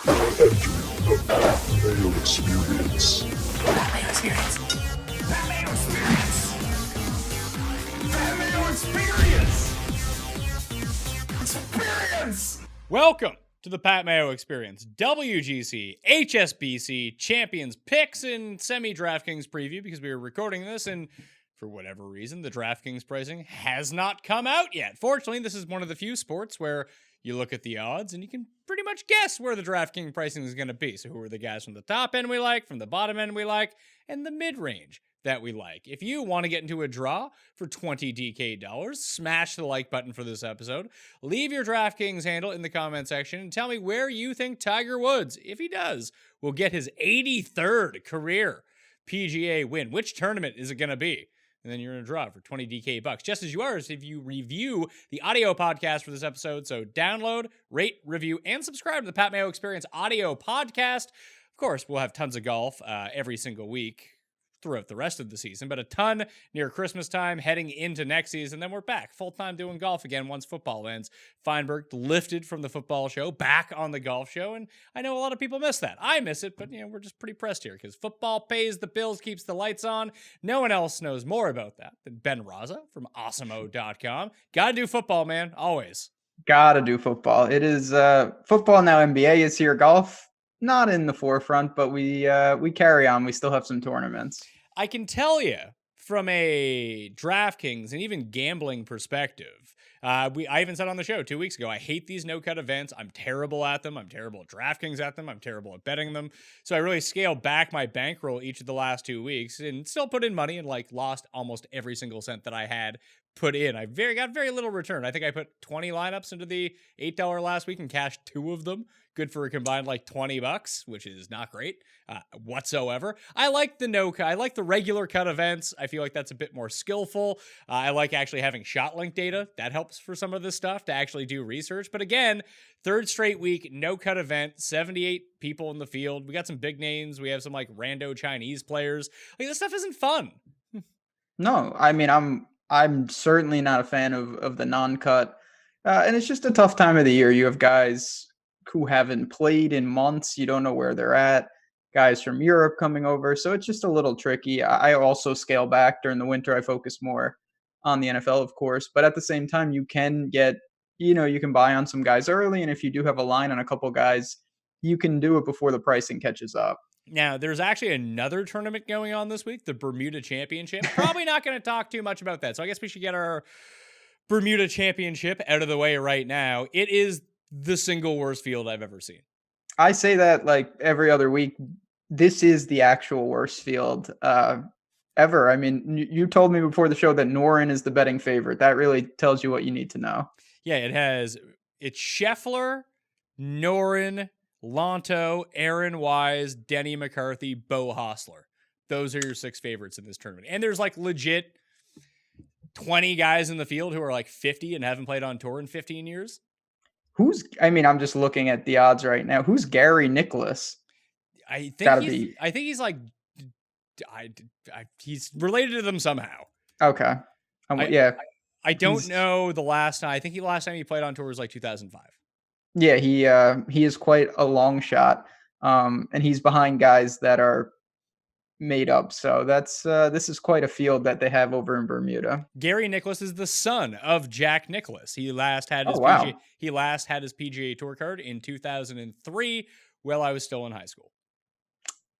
The Mayo Experience. That Mayo Experience. That Mayo Experience. That Mayo Experience. Experience. Welcome to the Pat Mayo Experience, WGC-HSBC Champions picks and semi-DraftKings preview, because we were recording this and for whatever reason, the DraftKings pricing has not come out yet. Fortunately, this is one of the few sports where you look at the odds and you can pretty much guess where the DraftKings pricing is going to be. So who are the guys from the top end we like, from the bottom end we like, and the mid-range that we like. If you want to get into a draw for 20 DK dollars, smash the like button for this episode. Leave your DraftKings handle in the comment section and tell me where you think Tiger Woods, if he does, will get his 83rd career PGA win. Which tournament is it going to be? And then you're in a draw for 20 DK bucks, just as you are if you review the audio podcast for this episode. So download, rate, review, and subscribe to the Pat Mayo Experience audio podcast. Of course, we'll have tons of golf every single week throughout the rest of the season, but a ton near Christmas time, heading into next season. Then we're back full-time doing golf again once football ends. Feinberg lifted from the football show, back on the golf show, and I know a lot of people miss that. I miss it, but we're just pretty pressed here because football pays the bills, keeps the lights on. No one else knows more about that than Ben Rasa from awesomeo.com. Gotta do football, man, always. Gotta do football. It is football now. NBA is here. Golf not in the forefront, but we carry on. We still have some tournaments. I can tell you from a DraftKings and even gambling perspective, I even said on the show 2 weeks ago, I hate these no-cut events. I'm terrible at them. I'm terrible at DraftKings at them. I'm terrible at betting them. So I really scaled back my bankroll each of the last 2 weeks and still put in money and lost almost every single cent that I had put in. I got very little return. I think I put 20 lineups into the $8 last week and cashed 2 of them. Good for a combined $20, which is not great whatsoever. I like the no cut. I like the regular cut events. I feel like that's a bit more skillful. I like actually having shot link data. That helps for some of this stuff to actually do research. But again, third straight week, no cut event, 78 people in the field. We got some big names. We have some rando Chinese players. This stuff isn't fun. No, I mean, I'm certainly not a fan of the non-cut. And it's just a tough time of the year. You have guys who haven't played in months. You don't know where they're at. Guys from Europe coming over. So it's just a little tricky. I also scale back during the winter. I focus more on the NFL, of course. But at the same time, you can get, you can buy on some guys early. And if you do have a line on a couple guys, you can do it before the pricing catches up. Now, there's actually another tournament going on this week, the Bermuda Championship. Probably not going to talk too much about that. So I guess we should get our Bermuda Championship out of the way right now. It is the single worst field I've ever seen. I say that every other week. This is the actual worst field ever. I mean, you told me before the show that Noren is the betting favorite. That really tells you what you need to know. Yeah, it's Scheffler, Noren, Lonto, Aaron Wise, Denny McCarthy, Bo Hostler. Those are your 6 favorites in this tournament. And there's legit 20 guys in the field who are 50 and haven't played on tour in 15 years. I'm just looking at the odds right now. Who's Gary Nicklaus? I think he's he's related to them somehow. Okay. Yeah. I don't know the last time. I think the last time he played on tour was 2005. Yeah, he is quite a long shot. And he's behind guys that are made up. So this is quite a field that they have over in Bermuda. Gary Nicklaus is the son of Jack Nicklaus. He last had his PGA Tour card in 2003 while I was still in high school.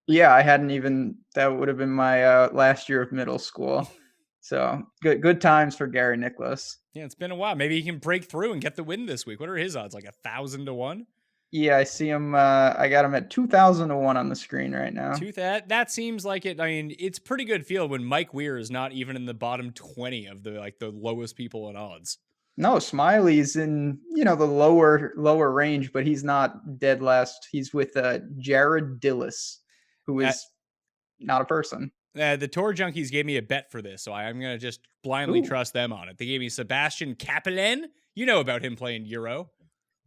Yeah, that would have been my last year of middle school. So good times for Gary Nicklaus. Yeah, it's been a while. Maybe he can break through and get the win this week. What are his odds? 1,000 to 1? Yeah, I see him. I got him at 2,000 to 1 on the screen right now. That seems like it. I mean, it's pretty good field when Mike Weir is not even in the bottom 20 of the lowest people in odds. No, Smiley's in the lower range, but he's not dead last. He's with Jared Dillis, who is not a person. The Tour Junkies gave me a bet for this, so I'm going to just blindly trust them on it. They gave me Sebastian Kapelen. You know about him playing Euro.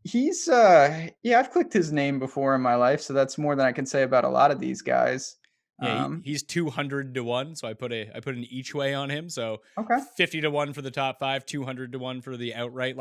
He's I've clicked his name before in my life, so that's more than I can say about a lot of these guys. Yeah, he's 200 to 1, so I put an each way on him. So okay. 50 to 1 for the top 5, 200 to 1 for the outright.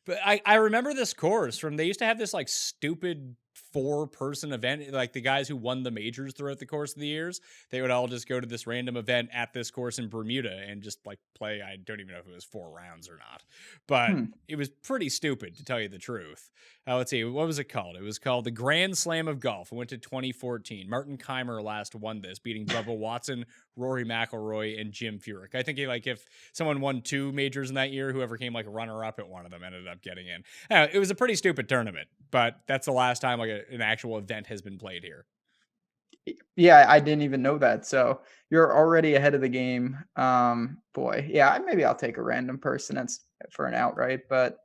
But I remember this course they used to have this stupid 4-person event. Like the guys who won the majors throughout the course of the years, they would all just go to this random event at this course in Bermuda and just like play. I don't even know if it was 4 rounds or not, but it was pretty stupid to tell you the truth. Let's see, what was it called? It was called the Grand Slam of Golf. It went to 2014. Martin Keimer last won this, beating Bubba Watson, Rory McIlroy, and Jim Furyk. I think if someone won 2 majors in that year, whoever came like runner-up at one of them ended up getting in. It was a pretty stupid tournament, but that's the last time like an actual event has been played here. Yeah, I didn't even know that. So you're already ahead of the game. Boy, yeah, maybe I'll take a random person that's for an outright, but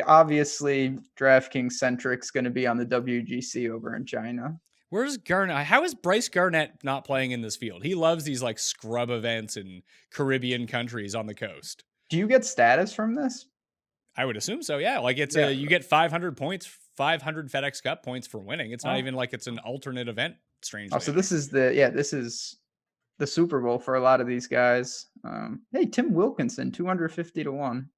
obviously DraftKings centric's going to be on the WGC over in China. Where's Garnett? How is Bryce Garnett not playing in this field? He loves these like scrub events in Caribbean countries on the coast. Do you get status from this? I would assume so. Yeah. Like you get 500 points, 500 FedEx Cup points for winning. It's not even like it's an alternate event. Strangely. Oh, so this is the Super Bowl for a lot of these guys. Hey, Tim Wilkinson, 250 to 1.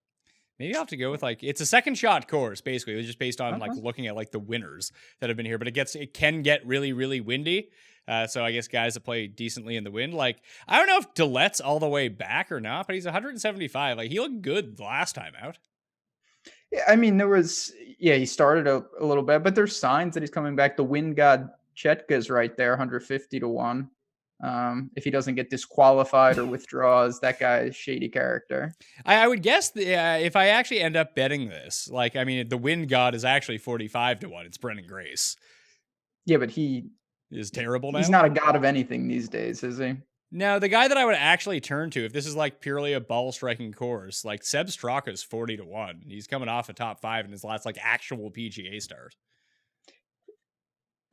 Maybe I'll have to go with like, it's a second shot course, basically. It's just based on like looking at like the winners that have been here, but it can get really, really windy. So I guess guys that play decently in the wind, like, I don't know if Dillette's all the way back or not, but he's 175. Like he looked good the last time out. Yeah, I mean, he started a little bit, but there's signs that he's coming back. The wind god Chetka's right there, 150 to 1. If he doesn't get disqualified or withdraws, that guy is shady character. I would guess if I actually end up betting this, like, I mean, the wind god is actually 45 to 1. It's Brendan Grace. Yeah, but he is terrible now. He's not a god of anything these days, is he? No, the guy that I would actually turn to, if this is like purely a ball striking course, like Seb Straka is 40 to 1. He's coming off a top 5 in his last like actual PGA start.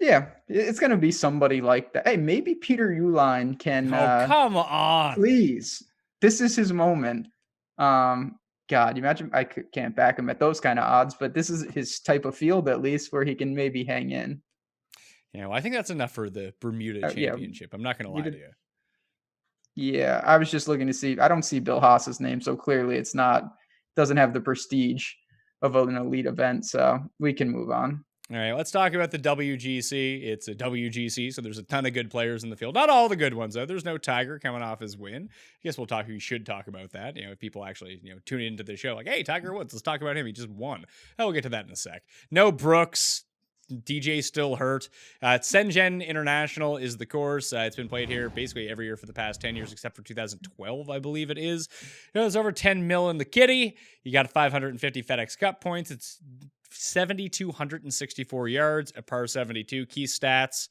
Yeah, it's going to be somebody like that. Hey, maybe Peter Uihlein can. Oh, come on. Please. This is his moment. God, you imagine I can't back him at those kind of odds, but this is his type of field, at least, where he can maybe hang in. Yeah, well, I think that's enough for the Bermuda Championship. I'm not going to lie to you. Yeah, I was just looking to see. I don't see Bill Haas's name, so clearly doesn't have the prestige of an elite event, so we can move on. All right, let's talk about the WGC. It's a WGC, so there's a ton of good players in the field. Not all the good ones, though. There's no Tiger coming off his win. I guess we should talk about that. If people actually, tune into the show, like, hey, Tiger Woods, let's talk about him. He just won. We'll get to that in a sec. No Brooks. DJ still hurt. Shenzhen International is the course. It's been played here basically every year for the past 10 years, except for 2012, I believe it is. There's over 10 mil in the kitty. You got 550 FedEx Cup points. It's 7,264 yards, a par 72. Key stats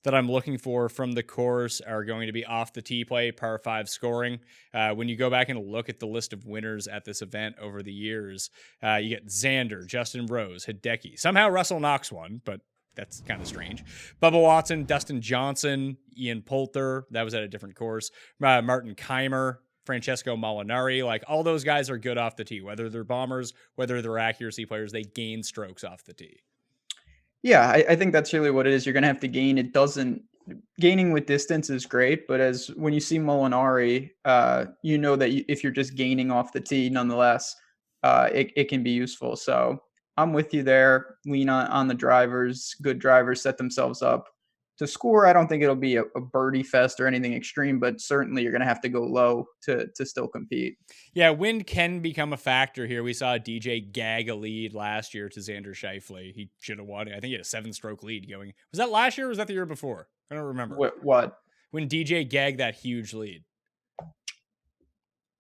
that I'm looking for from the course are going to be off the tee play, par 5 scoring. When you go back and look at the list of winners at this event over the years, you get Xander, Justin Rose, Hideki. Somehow Russell Knox won, but that's kind of strange. Bubba Watson, Dustin Johnson, Ian Poulter. That was at a different course. Martin Keimer, Francesco Molinari, like all those guys are good off the tee, whether they're bombers, whether they're accuracy players, they gain strokes off the tee. Yeah, I think that's really what it is. You're going to have to gain. Gaining with distance is great, but when you see Molinari, you know that if you're just gaining off the tee, nonetheless, it can be useful. So I'm with you there. Lean on the drivers. Good drivers set themselves up to score. I don't think it'll be a birdie fest or anything extreme, but certainly you're going to have to go low to still compete. Yeah, wind can become a factor here. We saw DJ gag a lead last year to Xander Schauffele. He should have won. I think he had a 7-stroke lead going. Was that last year or was that the year before? I don't remember. What? When DJ gagged that huge lead.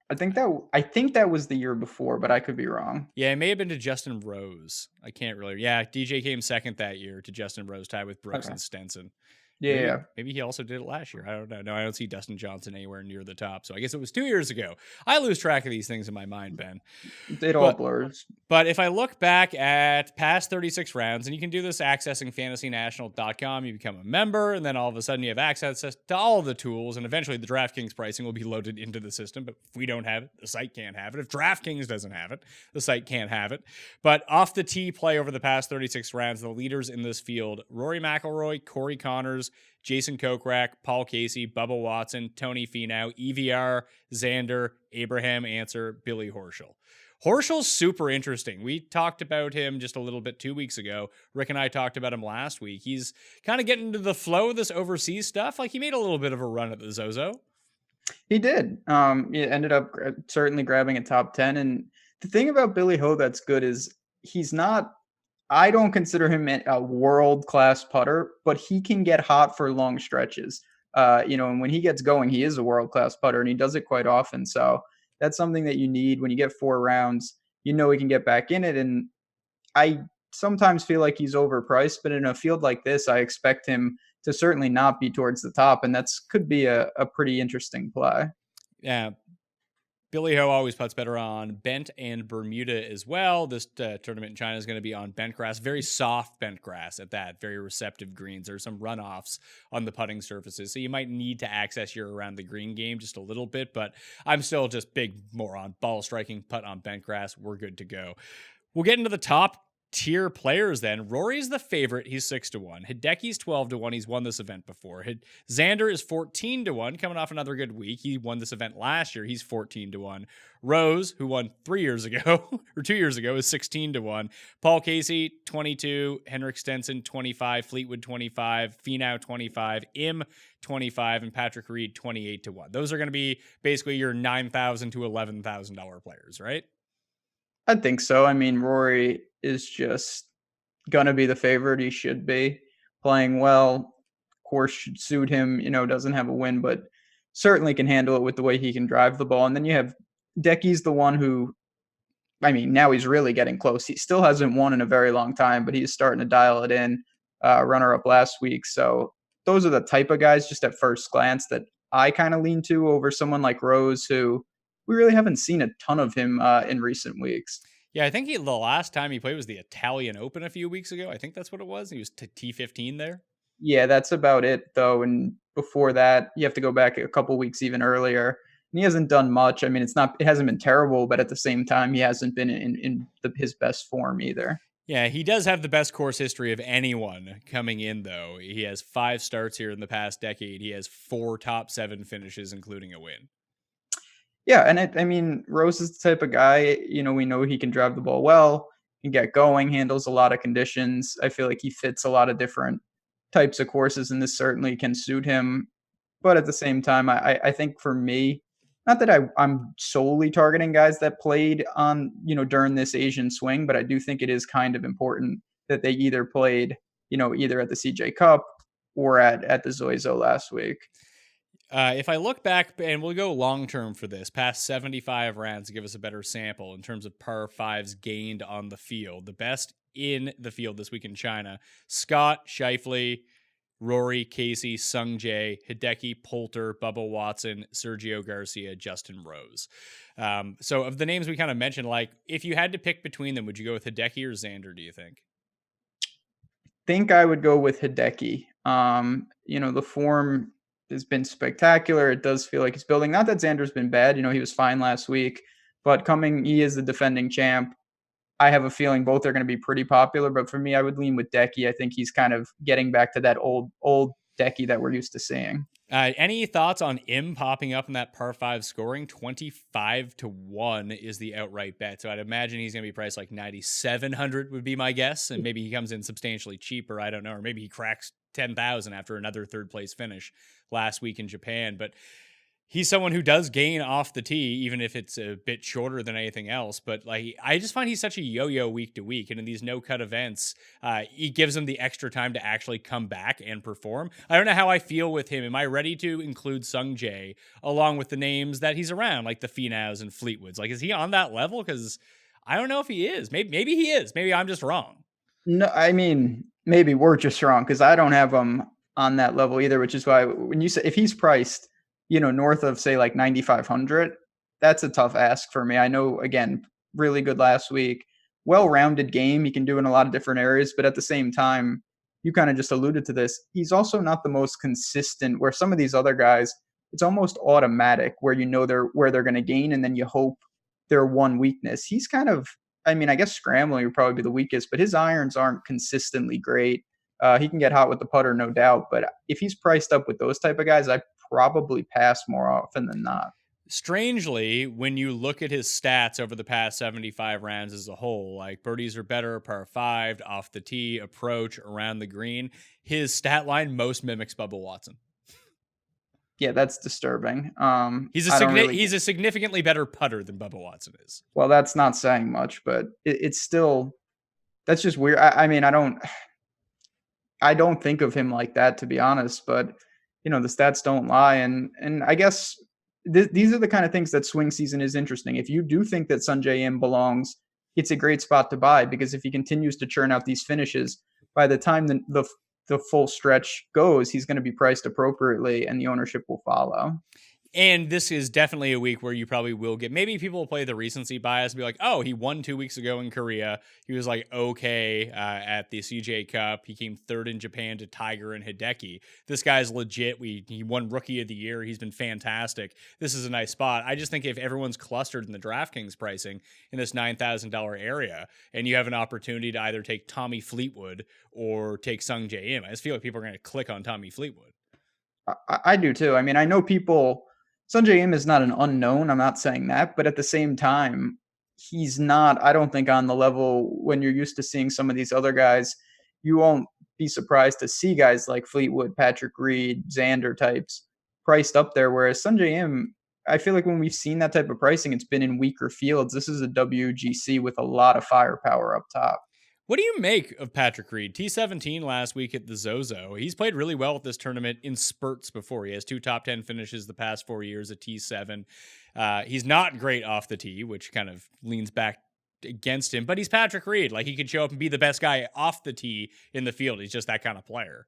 I think that was the year before, but I could be wrong. Yeah, it may have been to Justin Rose. I can't really. Yeah, DJ came second that year to Justin Rose, tied with Brooks and Stenson. Yeah. Maybe he also did it last year. I don't know. No, I don't see Dustin Johnson anywhere near the top. So I guess it was 2 years ago. I lose track of these things in my mind, Ben. It all blurs. But if I look back at past 36 rounds, and you can do this accessing fantasynational.com, you become a member, and then all of a sudden you have access to all of the tools, and eventually the DraftKings pricing will be loaded into the system. But if we don't have it, the site can't have it. If DraftKings doesn't have it, the site can't have it. But off the tee play over the past 36 rounds, the leaders in this field, Rory McIlroy, Corey Connors, Jason Kokrak, Paul Casey, Bubba Watson, Tony Finau, EVR, Xander, Abraham Answer, Billy Horschel. Horschel's super interesting. We talked about him just a little bit 2 weeks ago. Rick and I talked about him last week. He's kind of getting into the flow of this overseas stuff. Like, he made a little bit of a run at the Zozo. He did. He ended up certainly grabbing a top 10. And the thing about Billy Ho that's good is he's not, I don't consider him a world-class putter, but he can get hot for long stretches. And when he gets going, he is a world-class putter, and he does it quite often. So that's something that you need when you get 4 rounds. He can get back in it. And I sometimes feel like he's overpriced, but in a field like this, I expect him to certainly not be towards the top, and that's could be a pretty interesting play. Yeah. Billy Ho always puts better on bent and Bermuda as well. This tournament in China is going to be on bent grass, very soft bent grass at that, very receptive greens. There's some runoffs on the putting surfaces, so you might need to access your around the green game just a little bit, but I'm still just big more on ball striking, putt on bent grass. We're good to go. We'll get into the top tier players then. Rory's the favorite. He's 6-1. Hideki's 12-1. He's won this event before. Xander is 14-1, coming off another good week. He won this event last year. He's 14-1. Rose, who won 3 years ago, or 2 years ago, is 16-1. Paul Casey, 22. Henrik Stenson, 25. Fleetwood, 25. Finau, 25. Im, 25. And Patrick Reed, 28-1. Those are going to be basically your $9,000 to $11,000 players, right? I think so. I mean, Rory is just going to be the favorite. He should be playing well. Course should suit him. Doesn't have a win, but certainly can handle it with the way he can drive the ball. And then you have Decky's the one who, now he's really getting close. He still hasn't won in a very long time, but he's starting to dial it in. Runner-up last week. So those are the type of guys just at first glance that I kind of lean to over someone like Rose, who we really haven't seen a ton of him in recent weeks. Yeah, I think the last time he played was the Italian Open a few weeks ago. I think that's what it was. He was T15 there. Yeah, that's about it, though. And before that, you have to go back a couple weeks even earlier. And he hasn't done much. It hasn't been terrible, but at the same time, he hasn't been in his best form either. Yeah, he does have the best course history of anyone coming in, though. He has 5 starts here in the past decade. He has 4 top 7 finishes, including a win. Yeah, and Rose is the type of guy, we know he can drive the ball well, can get going, handles a lot of conditions. I feel like he fits a lot of different types of courses, and this certainly can suit him. But at the same time, I think for me, not that I'm solely targeting guys that played on, during this Asian swing, but I do think it is kind of important that they either played, either at the CJ Cup or at the Zozo last week. If I look back, and we'll go long-term for this, past 75 rounds to give us a better sample in terms of par 5s gained on the field. The best in the field this week in China: Scott, Schauffele, Rory, Casey, Sung Jae, Hideki, Poulter, Bubba Watson, Sergio Garcia, Justin Rose. So of the names we kind of mentioned, like, if you had to pick between them, would you go with Hideki or Xander, do you think? I think I would go with Hideki. The form has been spectacular. It does feel like he's building. Not that Xander's been bad. He was fine last week, but he is the defending champ. I have a feeling both are going to be pretty popular, but for me, I would lean with Decky. I think he's kind of getting back to that old Decky that we're used to seeing. Any thoughts on Im popping up in that par 5 scoring? 25-1 is the outright bet. So I'd imagine he's going to be priced like 9,700 would be my guess. And maybe he comes in substantially cheaper. I don't know. Or maybe he cracks 10,000 after another 3rd place finish last week in Japan. But he's someone who does gain off the tee, even if it's a bit shorter than anything else. But I just find he's such a yo-yo week to week. And in these no-cut events, he gives him the extra time to actually come back and perform. I don't know how I feel with him. Am I ready to include Sung Jae along with the names that he's around, like the Finaus and Fleetwoods? Like, is he on that level? Because I don't know if he is. Maybe he is. Maybe I'm just wrong. No, maybe we're just wrong, because I don't have him on that level either, which is why when you say if he's priced north of, say, like 9,500, that's a tough ask for me. I know, again, really good last week, well-rounded game. He can do in a lot of different areas, but at the same time, you kind of just alluded to this. He's also not the most consistent, where some of these other guys, it's almost automatic where where they're going to gain, and then you hope their one weakness. He's kind of, I guess scrambling would probably be the weakest, but his irons aren't consistently great. He can get hot with the putter, no doubt, but if he's priced up with those type of guys, I probably pass more often than not. Strangely, when you look at his stats over the past 75 rounds as a whole, like birdies are better, par 5, off the tee, approach, around the green, his stat line most mimics Bubba Watson. Yeah, that's disturbing. He's a significantly better putter than Bubba Watson is. Well, that's not saying much, but it's still, that's just weird. I mean, I don't think of him like that, to be honest, but the stats don't lie. And I guess these are the kind of things that swing season is interesting. If you do think that Sungjae Im belongs, it's a great spot to buy, because if he continues to churn out these finishes, by the time the full stretch goes, he's going to be priced appropriately and the ownership will follow. And this is definitely a week where you probably will get, maybe people will play the recency bias and be like, oh, he won 2 weeks ago in Korea. He was like, okay, at the CJ Cup. He came third in Japan to Tiger and Hideki. This guy's legit. He won Rookie of the Year. He's been fantastic. This is a nice spot. I just think if everyone's clustered in the DraftKings pricing in this $9,000 area, and you have an opportunity to either take Tommy Fleetwood or take Sungjae Im, I just feel like people are going to click on Tommy Fleetwood. I do too. I mean, I know Sungjae Im is not an unknown. I'm not saying that, but at the same time, he's not, I don't think, on the level when you're used to seeing some of these other guys. You won't be surprised to see guys like Fleetwood, Patrick Reed, Xander types priced up there. Whereas Sungjae Im, I feel like when we've seen that type of pricing, it's been in weaker fields. This is a WGC with a lot of firepower up top. What do you make of Patrick Reed? T17 last week at the Zozo. He's played really well at this tournament in spurts before. He has 2 top 10 finishes the past 4 years at T7. He's not great off the tee, which kind of leans back against him, but he's Patrick Reed. Like, he could show up and be the best guy off the tee in the field. He's just that kind of player.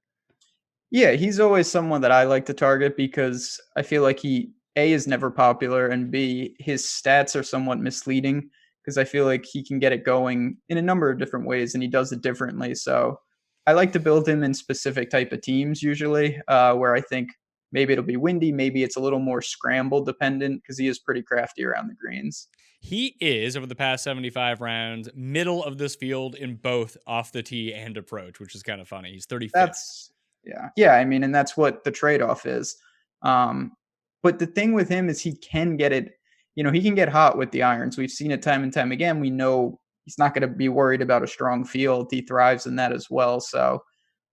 Yeah, he's always someone that I like to target because I feel like he, A, is never popular, and B, his stats are somewhat misleading, because I feel like he can get it going in a number of different ways, and he does it differently. So I like to build him in specific type of teams usually, where I think maybe it'll be windy, maybe it's a little more scramble dependent, because he is pretty crafty around the greens. He is, over the past 75 rounds, middle of this field in both off the tee and approach, which is kind of funny. He's 35th. Yeah. I mean, and that's what the trade-off is. But the thing with him is he can get it. He can get hot with the irons. We've seen it time and time again. We know he's not going to be worried about a strong field. He thrives in that as well. So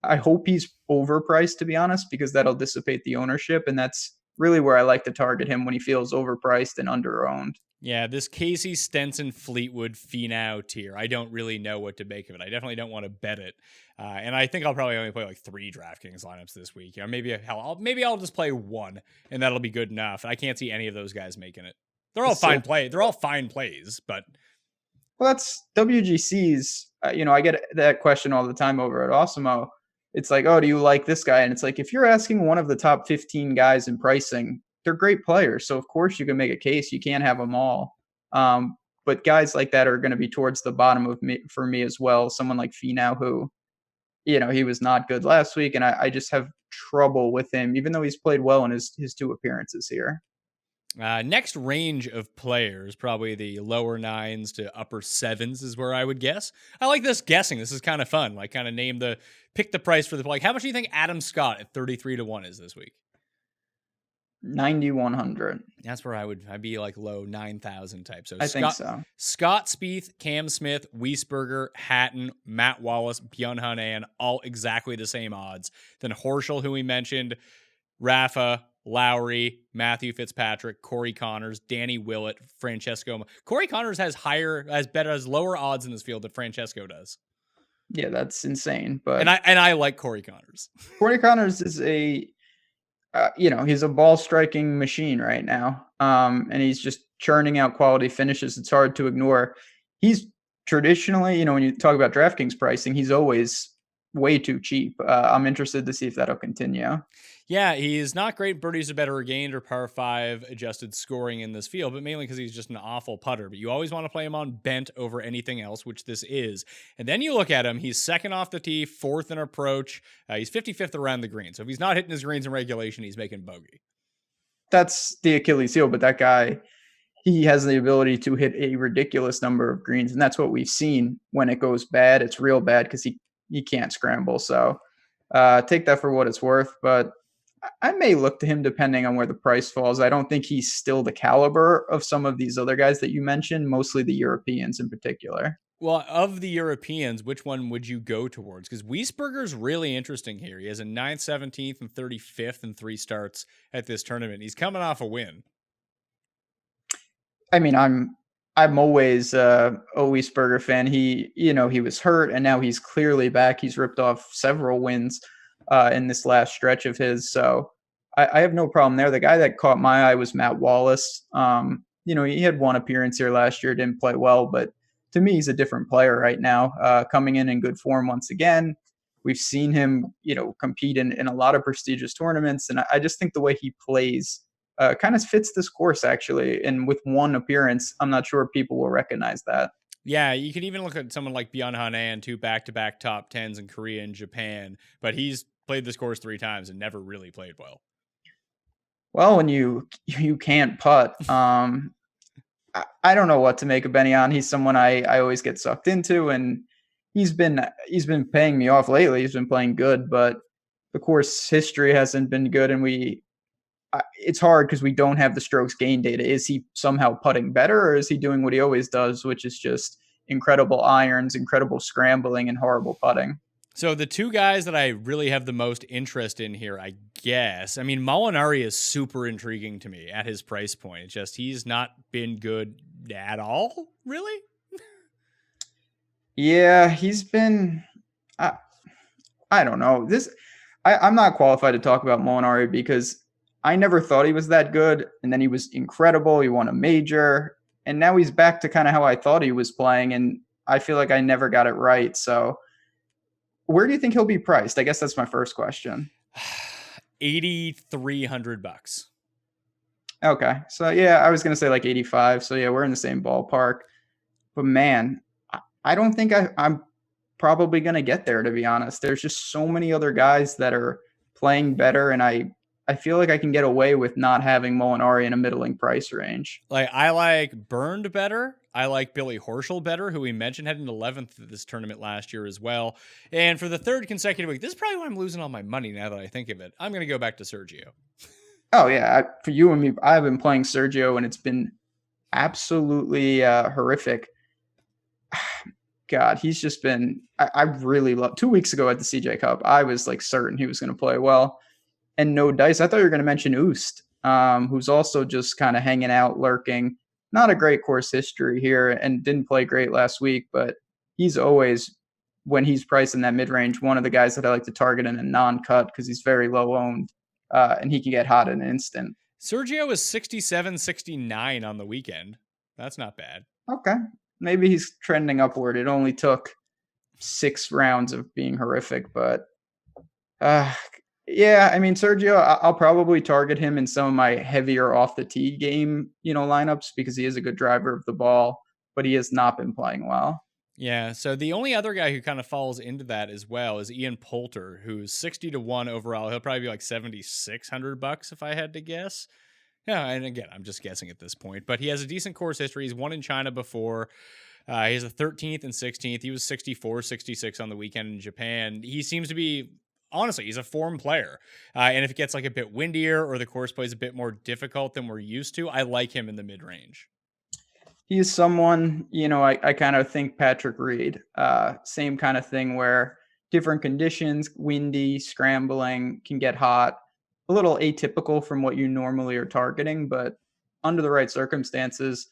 I hope he's overpriced, to be honest, because that'll dissipate the ownership. And that's really where I like to target him, when he feels overpriced and under-owned. Yeah, this Casey Stenson Fleetwood Finau tier, I don't really know what to make of it. I definitely don't want to bet it. And I think I'll probably only play like 3 DraftKings lineups this week. Maybe I'll just play 1, and that'll be good enough. I can't see any of those guys making it. They're all fine play. They're all fine plays, but that's WGCs. I get that question all the time over at Osimo. It's like, oh, do you like this guy? And it's like, if you're asking one of the top 15 guys in pricing, they're great players. So of course you can make a case. You can't have them all. But guys like that are going to be towards the bottom for me as well. Someone like Finau, who, he was not good last week, and I just have trouble with him, even though he's played well in his 2 appearances here. Next range of players, probably the lower 9s to upper 7s is where I would guess. I like this guessing. This is kind of fun. Like, kind of pick the price for the, like, how much do you think Adam Scott at 33-1 is this week? 9,100. That's where I'd be like low 9,000 type. So I think so. Scott Spieth, Cam Smith, Wiesberger, Hatton, Matt Wallace, Bjorn Hanan, all exactly the same odds. Then Horschel, who we mentioned, Rafa, Lowry, Matthew Fitzpatrick, Corey Connors, Danny Willett, Francesco. Corey Connors has lower odds in this field than Francesco does. Yeah, that's insane. But I like Corey Connors. Corey Connors is he's a ball striking machine right now. And he's just churning out quality finishes. It's hard to ignore. He's traditionally, when you talk about DraftKings pricing, he's always way too cheap. I'm interested to see if that'll continue. Yeah, he's not great birdies are better gained or par 5 adjusted scoring in this field, but mainly because he's just an awful putter. But you always want to play him on bent over anything else, which this is. And then you look at him, he's 2nd off the tee, 4th in approach. He's 55th around the green. So if he's not hitting his greens in regulation, he's making bogey. That's the Achilles heel, but that guy, he has the ability to hit a ridiculous number of greens. And that's what we've seen. When it goes bad, it's real bad because he can't scramble. So take that for what it's worth. But I may look to him depending on where the price falls. I don't think he's still the caliber of some of these other guys that you mentioned, mostly the Europeans in particular. Well, of the Europeans, which one would you go towards? Because Wiesberger's really interesting here. He has a 9th, 17th, and 35th in 3 starts at this tournament. He's coming off a win. I mean, I'm always a Wiesberger fan. He was hurt and now he's clearly back. He's ripped off several wins in this last stretch of his. So I have no problem there. The guy that caught my eye was Matt Wallace. He had 1 appearance here last year, didn't play well, but to me, he's a different player right now, coming in good form once again. We've seen him, compete in a lot of prestigious tournaments. And I just think the way he plays kind of fits this course, actually. And with 1 appearance, I'm not sure people will recognize that. Yeah, you could even look at someone like Byun Hanan, 2 back-to-back top 10s in Korea and Japan, but he's played this course 3 times and never really played well. Well, when you can't putt, I don't know what to make of Ben An. He's someone I always get sucked into, and he's been paying me off lately. He's been playing good, but the course history hasn't been good, and it's hard because we don't have the strokes gain data. Is he somehow putting better, or is he doing what he always does, which is just incredible irons, incredible scrambling, and horrible putting? So the 2 guys that I really have the most interest in here, I guess. I mean, Molinari is super intriguing to me at his price point. It's just he's not been good at all, really. Yeah, he's been. I don't know. I'm not qualified to talk about Molinari because I never thought he was that good, and then he was incredible. He won a major, and now he's back to kind of how I thought he was playing, and I feel like I never got it right. So where do you think he'll be priced? I guess that's my first question. $8,300. Okay. So yeah, I was going to say like 85. So yeah, we're in the same ballpark. But man, I don't think I'm probably going to get there, to be honest. There's just so many other guys that are playing better, and I feel like I can get away with not having Molinari in a middling price range. Like, I like Burned better. I like Billy Horschel better, who we mentioned had an 11th at this tournament last year as well. And for the 3rd consecutive week, this is probably why I'm losing all my money now that I think of it. I'm going to go back to Sergio. Oh, yeah. For you and me, I've been playing Sergio, and it's been absolutely horrific. God, he's just been – I really love – 2 weeks ago at the CJ Cup, I was like certain he was going to play well. And no dice. I thought you were going to mention Oost, who's also just kind of hanging out, lurking. Not a great course history here and didn't play great last week, but he's always, when he's priced in that mid-range, one of the guys that I like to target in a non-cut because he's very low owned and he can get hot in an instant. Sergio is 67-69 on the weekend. That's not bad. Okay. Maybe he's trending upward. It only took 6 rounds of being horrific, but yeah, I mean, Sergio, I'll probably target him in some of my heavier off the tee game, lineups because he is a good driver of the ball, but he has not been playing well. Yeah, so the only other guy who kind of falls into that as well is Ian Poulter, who's 60-1 overall. He'll probably be like $7,600 if I had to guess. Yeah, and again, I'm just guessing at this point, but he has a decent course history. He's won in China before. He has a 13th and 16th. He was 64-66 on the weekend in Japan. He seems to be, honestly, he's a form player. And if it gets like a bit windier or the course plays a bit more difficult than we're used to, I like him in the mid-range. He's someone, I kind of think Patrick Reed, same kind of thing where different conditions, windy, scrambling, can get hot, a little atypical from what you normally are targeting, but under the right circumstances,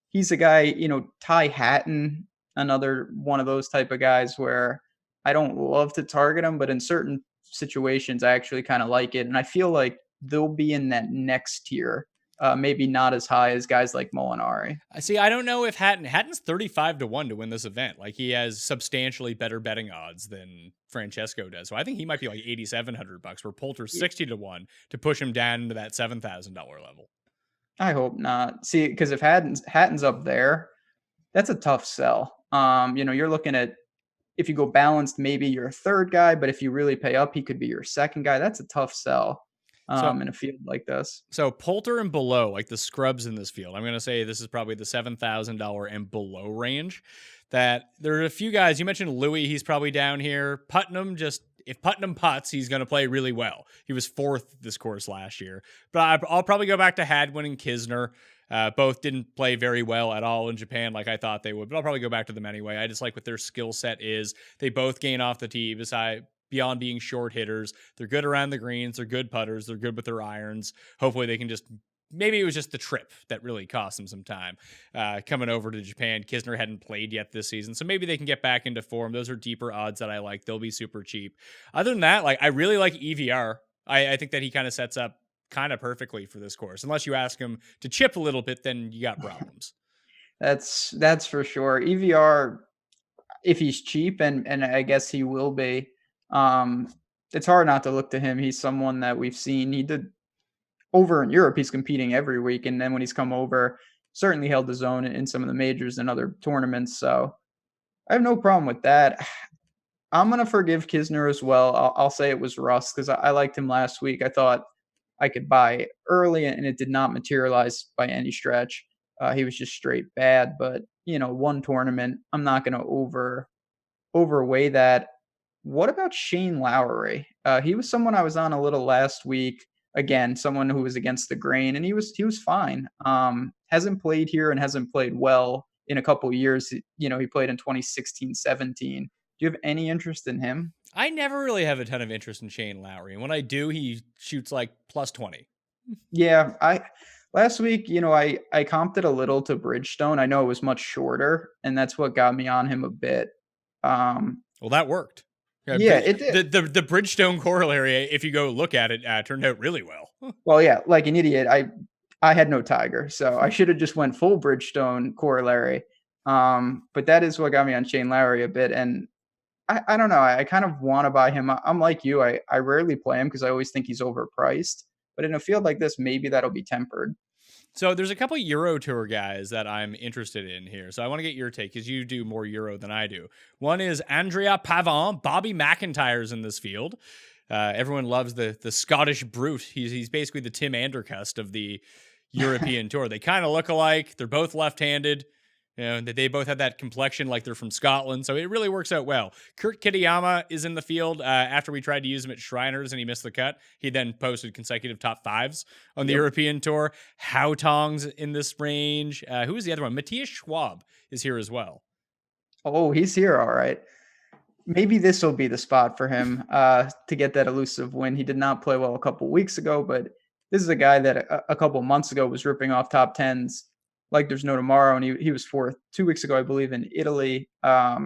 he's a guy, Ty Hatton, another one of those type of guys where I don't love to target him, but in certain situations, I actually kind of like it. And I feel like they'll be in that next tier. Maybe not as high as guys like Molinari. See, I don't know if Hatton's 35-1 to win this event. Like, he has substantially better betting odds than Francesco does. So I think he might be like $8,700, where Poulter's 60-1 to push him down into that $7,000 level. I hope not. See, because if Hatton's up there, that's a tough sell. You're looking at, if you go balanced, maybe you're a third guy, but if you really pay up, he could be your second guy. That's a tough sell. In a field like this. So Poulter and below, like the scrubs in this field, I'm going to say this is probably the $7,000 and below range. That there are a few guys, you mentioned Louis, he's probably down here. Putnam just if Putnam putts, he's going to play really well. He was 4th this course last year. But I'll probably go back to Hadwin and Kisner. Both didn't play very well at all in Japan like I thought they would, but I'll probably go back to them anyway. I just like what their skill set is. They both gain off the tee beyond being short hitters. They're good around the greens. They're good putters. They're good with their irons. Hopefully they can maybe it was just the trip that really cost them some time coming over to Japan. Kisner hadn't played yet this season, so maybe they can get back into form. Those are deeper odds that I like. They'll be super cheap. Other than that, I really like EVR. I think that he kind of sets up kind of perfectly for this course. Unless you ask him to chip a little bit, then you got problems. That's for sure. EVR, if he's cheap, and I guess he will be, it's hard not to look to him. He's someone that we've seen. He did over in Europe, he's competing every week. And then when he's come over, certainly held his own in some of the majors and other tournaments. So I have no problem with that. I'm going to forgive Kisner as well. I'll say it was Russ because I liked him last week. I thought I could buy early and it did not materialize by any stretch. He was just straight bad, but one tournament, I'm not going to overweigh that. What about Shane Lowry? He was someone I was on a little last week. Again, someone who was against the grain, and he was fine. Hasn't played here and hasn't played well in a couple of years. He played in 2016, 17. Do you have any interest in him? I never really have a ton of interest in Shane Lowry, and when I do, he shoots like plus 20. Yeah, last week, I comped it a little to Bridgestone. I know it was much shorter, and that's what got me on him a bit. Well, that worked. Yeah, it did. The Bridgestone corollary, if you go look at it, turned out really well. Well, yeah, like an idiot, I had no Tiger, so I should have just went full Bridgestone corollary. But that is what got me on Shane Lowry a bit, and I don't know. I kind of want to buy him. I'm like you. I rarely play him because I always think he's overpriced. But in a field like this, maybe that'll be tempered. So there's a couple Euro Tour guys that I'm interested in here. So I want to get your take because you do more Euro than I do. One is Andrea Pavon. Bobby McIntyre's in this field. Everyone loves the Scottish brute. He's basically the Tim Andercust of the European Tour. They kind of look alike. They're both left-handed. They both have that complexion like they're from Scotland, so it really works out well. Kurt Kitayama is in the field after we tried to use him at Shriners and he missed the cut. He then posted consecutive top 5s on the European Tour. Hautong's in this range. Who is the other one? Matthias Schwab is here as well. Oh, he's here, all right. Maybe this will be the spot for him to get that elusive win. He did not play well a couple weeks ago, but this is a guy that a couple months ago was ripping off top 10s like there's no tomorrow, and he was 4th 2 weeks ago, I believe, in Italy. I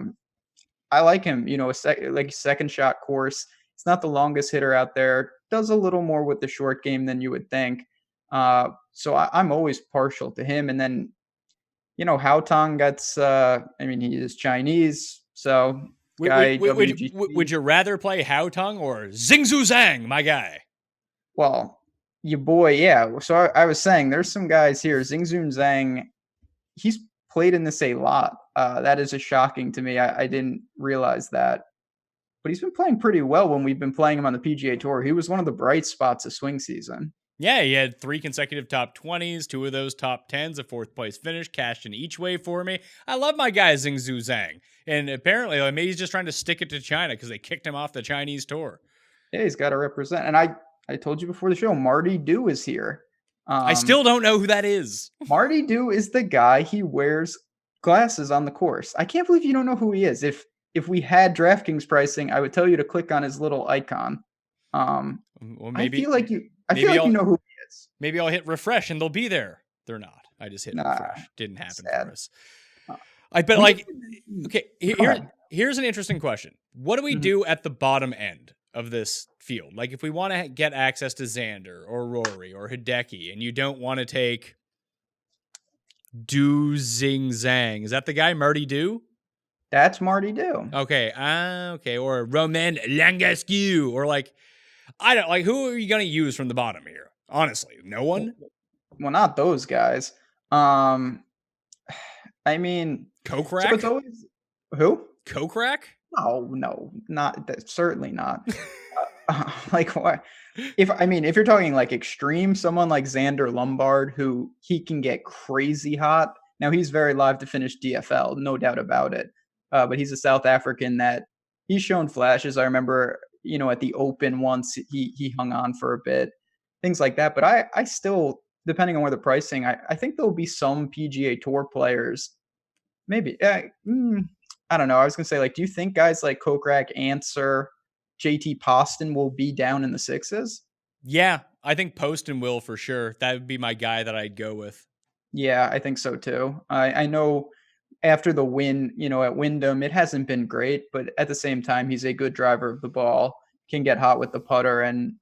like him, like a second shot course. It's not the longest hitter out there. Does a little more with the short game than you would think. So I'm always partial to him. And then, Haotong gets, he is Chinese, so would you rather play Haotong or Xingzhu Zhang, my guy? Well, your boy, yeah. So I was saying there's some guys here. Xingzhu Zhang, he's played in this a lot. That is shocking to me. I didn't realize that. But he's been playing pretty well when we've been playing him on the PGA Tour. He was one of the bright spots of swing season. Yeah, he had 3 consecutive top 20s, 2 of those top 10s, a 4th place finish, cashed in each way for me. I love my guy Xingzhu Zhang. And apparently, maybe he's just trying to stick it to China because they kicked him off the Chinese tour. Yeah, he's got to represent. And I told you before the show, Marty Dew is here. I still don't know who that is. Marty Dew is the guy. He wears glasses on the course. I can't believe you don't know who he is. If we had DraftKings pricing, I would tell you to click on his little icon. Well, maybe I feel like you know who he is. Maybe I'll hit refresh and they'll be there. They're not. I just hit refresh. Didn't happen for us. Here's an interesting question. What do we do at the bottom end of this field? Like if we want to get access to Xander or Rory or Hideki and you don't want to take Du Zhang, is that the guy Marty Dew? That's Marty Dew. Okay. Or Romain Langescu, or who are you going to use from the bottom here? Honestly, no one. Well, not those guys. Kokrak? So it's always who? Kokrak? No, not that. Certainly not. What? If you're talking like extreme, someone like Xander Lombard, who he can get crazy hot. Now he's very live to finish DFL, no doubt about it. But he's a South African that he's shown flashes. I remember at the Open once he hung on for a bit, things like that. But I still, depending on where the pricing, I think there'll be some PGA Tour players. Maybe I don't know. I was gonna say, like, do you think guys like Kokrak, Answer, JT Poston will be down in the sixes? Yeah, I think Poston will for sure. That would be my guy that I'd go with. Yeah, I think so too. I know after the win, at Wyndham, it hasn't been great, but at the same time, he's a good driver of the ball, can get hot with the putter, and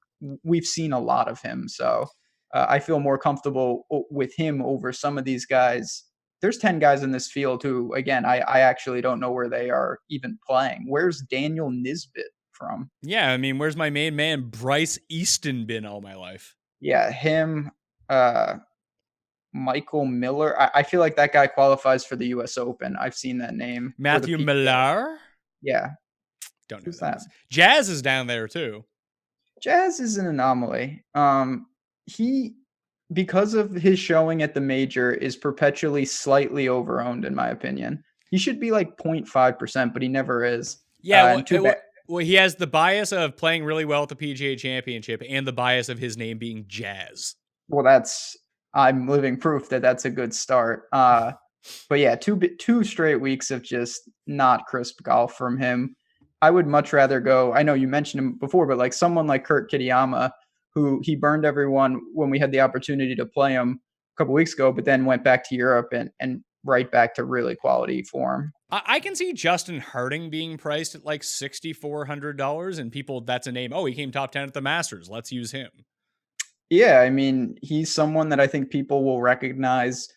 we've seen a lot of him. So I feel more comfortable with him over some of these guys. There's 10 guys in this field who, again, I actually don't know where they are even playing. Where's Daniel Nisbet from? Yeah, I mean, where's my main man, Bryce Easton, been all my life? Yeah, him, Michael Miller. I feel like that guy qualifies for the U.S. Open. I've seen that name. Matthew Millar? Yeah. Don't know Who's that? Jazz is down there too. Jazz is an anomaly. He, because of his showing at the major, is perpetually slightly overowned, in my opinion. He should be like 0.5%, but he never is. Yeah, well, he has the bias of playing really well at the PGA Championship and the bias of his name being Jazz. Well, I'm living proof that that's a good start. But yeah, two straight weeks of just not crisp golf from him. I would much rather go. I know you mentioned him before, but like someone like Kurt Kitayama, who he burned everyone when we had the opportunity to play him a couple weeks ago, but then went back to Europe and right back to really quality form. I can see Justin Harding being priced at like $6,400, and people, that's a name. Oh, he came top 10 at the Masters. Let's use him. Yeah, I mean, he's someone that I think people will recognize.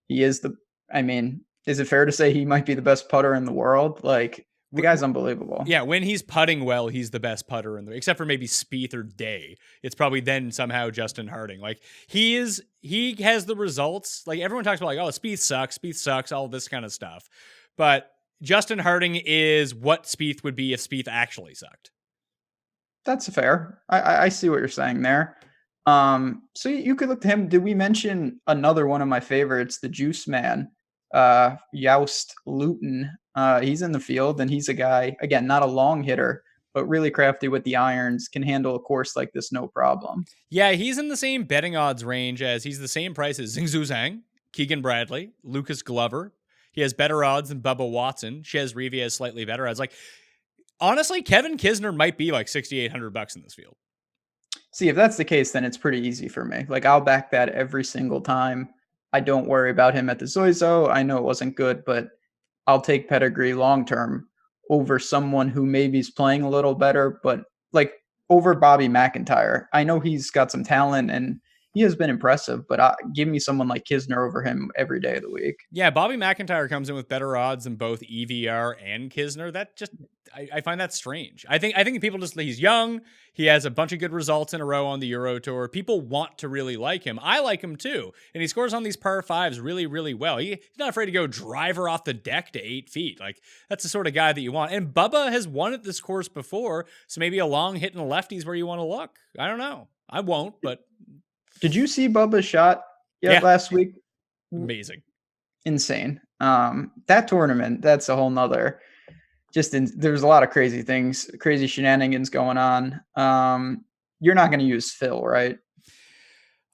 Is it fair to say he might be the best putter in the world? Like, the guy's unbelievable. Yeah, when he's putting well, he's the best putter in the, except for maybe Spieth or Day. It's probably then somehow Justin Harding. Like, he has the results. Like, everyone talks about like, oh, Spieth sucks, all this kind of stuff. But Justin Harding is what Spieth would be if Spieth actually sucked. That's fair. I see what you're saying there. So you could look to him. Did we mention another one of my favorites, the Juice Man, Youst Luton? He's in the field, and he's a guy, again, not a long hitter, but really crafty with the irons, can handle a course like this no problem. Yeah, he's in the same betting odds range he's the same price as Zhang Zhuzhang, Keegan Bradley, Lucas Glover. He has better odds than Bubba Watson. Chez Reavie has slightly better odds. Like, honestly, Kevin Kisner might be like $6,800 in this field. See, if that's the case, then it's pretty easy for me. Like, I'll back that every single time. I don't worry about him at the Zozo. I know it wasn't good, but I'll take pedigree long-term over someone who maybe is playing a little better, but like over Bobby McIntyre. I know he's got some talent and he has been impressive, but give me someone like Kisner over him every day of the week. Yeah, Bobby McIntyre comes in with better odds than both EVR and Kisner. That just, I find that strange. I think people just, he's young. He has a bunch of good results in a row on the Euro Tour. People want to really like him. I like him too. And he scores on these par fives really, really well. He's not afraid to go driver off the deck to 8 feet. Like, that's the sort of guy that you want. And Bubba has won at this course before, so maybe a long hit in the lefties where you want to look. I don't know. I won't, but... Did you see Bubba's shot last week? Amazing. Insane. That tournament, that's a whole nother... there's a lot of crazy things, crazy shenanigans going on. You're not going to use Phil, right?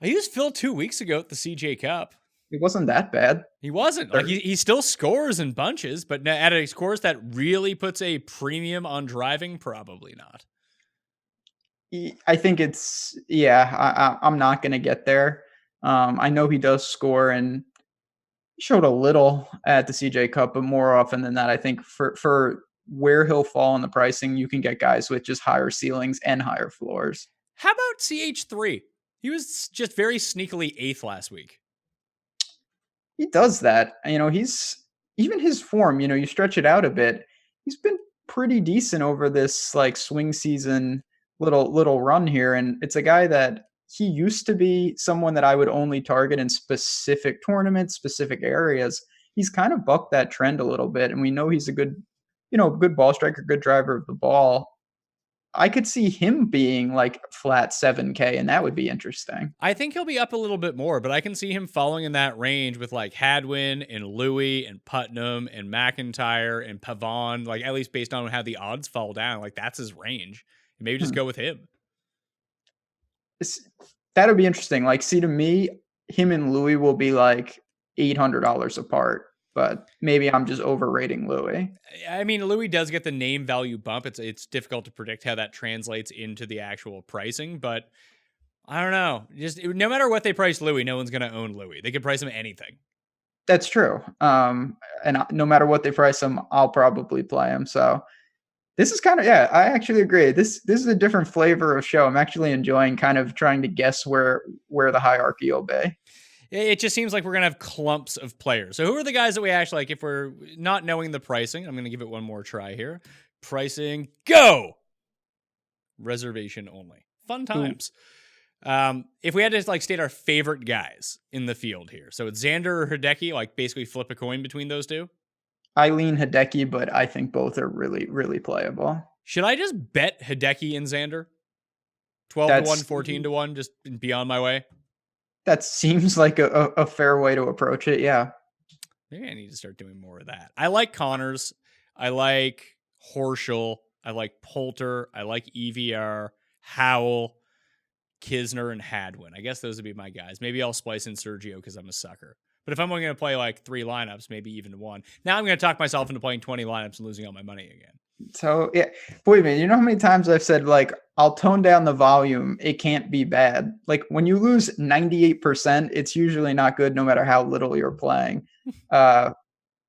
I used Phil 2 weeks ago at the CJ Cup. It wasn't that bad. He wasn't. Like, he still scores in bunches, but at a course that really puts a premium on driving, probably not. I think I'm not going to get there. I know he does score and showed a little at the CJ Cup, but more often than that, I think for where he'll fall in the pricing, you can get guys with just higher ceilings and higher floors. How about CH3? He was just very sneakily 8th last week. He does that. He's even his form, you stretch it out a bit. He's been pretty decent over this like swing season little run here. And it's a guy that he used to be someone that I would only target in specific tournaments, specific areas. He's kind of bucked that trend a little bit. And we know he's a good ball striker, good driver of the ball. I could see him being like flat 7K, and that would be interesting. I think he'll be up a little bit more, but I can see him falling in that range with like Hadwin and Louis and Putnam and McIntyre and Pavon, like at least based on how the odds fall down. Like, that's his range. and maybe just go with him. That'll be interesting. Like, see, to me, him and Louis will be like $800 apart, but maybe I'm just overrating Louis. I mean, Louis does get the name value bump. It's difficult to predict how that translates into the actual pricing, but I don't know. Just no matter what they price Louis, no one's going to own Louis. They could price him anything. That's true. And no matter what they price him, I'll probably play him. So this is kind of, yeah, I actually agree. This is a different flavor of show. I'm actually enjoying kind of trying to guess where the hierarchy will be. It just seems like we're going to have clumps of players. So who are the guys that we actually like if we're not knowing the pricing? I'm going to give it one more try here. Pricing, go! Reservation only. Fun times. If we had to like state our favorite guys in the field here. So it's Xander or Hideki, like basically flip a coin between those two. I lean Hideki, but I think both are really, really playable. Should I just bet Hideki and Xander? 12-1, 14-1, just be on my way? That seems like a fair way to approach it, yeah. Maybe I need to start doing more of that. I like Connors. I like Horschel. I like Poulter. I like EVR, Howell, Kisner, and Hadwin. I guess those would be my guys. Maybe I'll splice in Sergio because I'm a sucker. But if I'm only going to play like 3 lineups, maybe even 1. Now I'm going to talk myself into playing 20 lineups and losing all my money again. So, yeah, wait a minute. You know how many times I've said, like, I'll tone down the volume. It can't be bad. Like, when you lose 98%, it's usually not good no matter how little you're playing. But,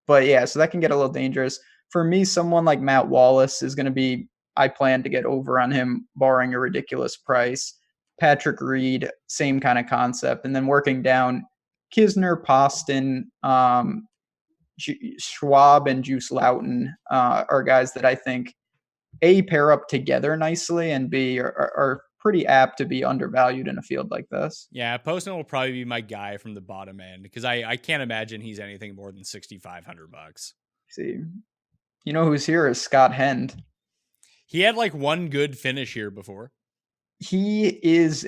yeah, so that can get a little dangerous. For me, someone like Matt Wallace is going to be, I plan to get over on him, barring a ridiculous price. Patrick Reed, same kind of concept. And then working down, Kisner, Poston, Schwab, and Juice Loughton are guys that I think A, pair up together nicely, and B, are pretty apt to be undervalued in a field like this. Yeah, Poston will probably be my guy from the bottom end because I can't imagine he's anything more than $6,500. See, you know who's here is Scott Hend. He had like one good finish here before. He is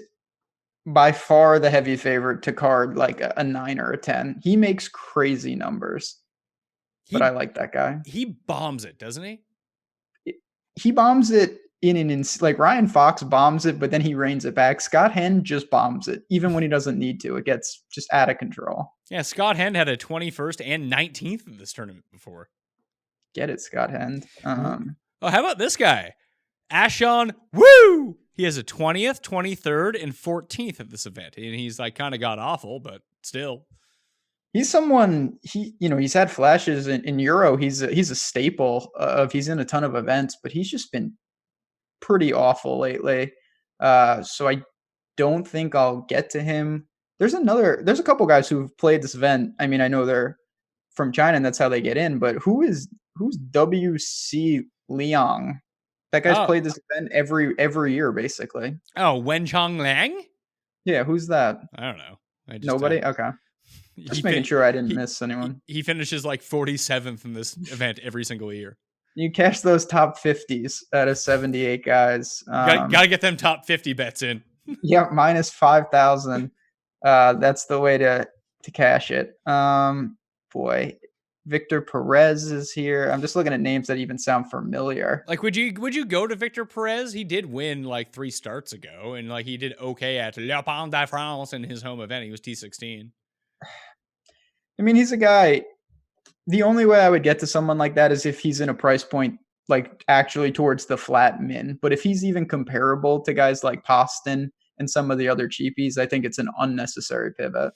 by far the heavy favorite to card like a 9 or a 10. He makes crazy numbers. But I like that guy. He bombs it, doesn't he? He bombs it like Ryan Fox bombs it, but then he reins it back. Scott Hend just bombs it, even when he doesn't need to. It gets just out of control. Yeah, Scott Hend had a 21st and 19th in this tournament before. Get it, Scott Hend. Oh, how about this guy? Ashon, woo! He has a 20th, 23rd, and 14th at this event. And he's like kind of got awful, but still. He's someone, he's had flashes in Euro. He's a staple he's in a ton of events, but he's just been pretty awful lately. So I don't think I'll get to him. There's a couple guys who've played this event. I mean, I know they're from China and that's how they get in, but who's WC Liang? That guy's played this event every year, basically. Oh, Wenchong Lang? Yeah, who's that? I don't know. Nobody? Okay. Just making sure I didn't miss anyone. He finishes like 47th in this event every single year. You cash those top 50s out of 78 guys. Gotta get them top 50 bets in. Yeah, minus 5,000. That's the way to cash it. Boy, Victor Perez is here. I'm just looking at names that even sound familiar. Like, would you go to Victor Perez? He did win like 3 starts ago, and like he did okay at Le Pan de France in his home event. He was T16. I mean, he's a guy. The only way I would get to someone like that is if he's in a price point like actually towards the flat min. But if he's even comparable to guys like Poston and some of the other cheapies, I think it's an unnecessary pivot.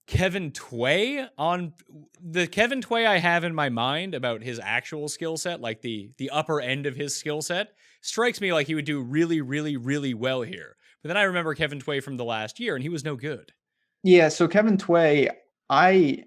Kevin Tway on the Kevin Tway I have in my mind about his actual skill set, like the upper end of his skill set, strikes me like he would do really, really, really well here. But then I remember Kevin Tway from the last year, and he was no good. Yeah, so Kevin Tway, and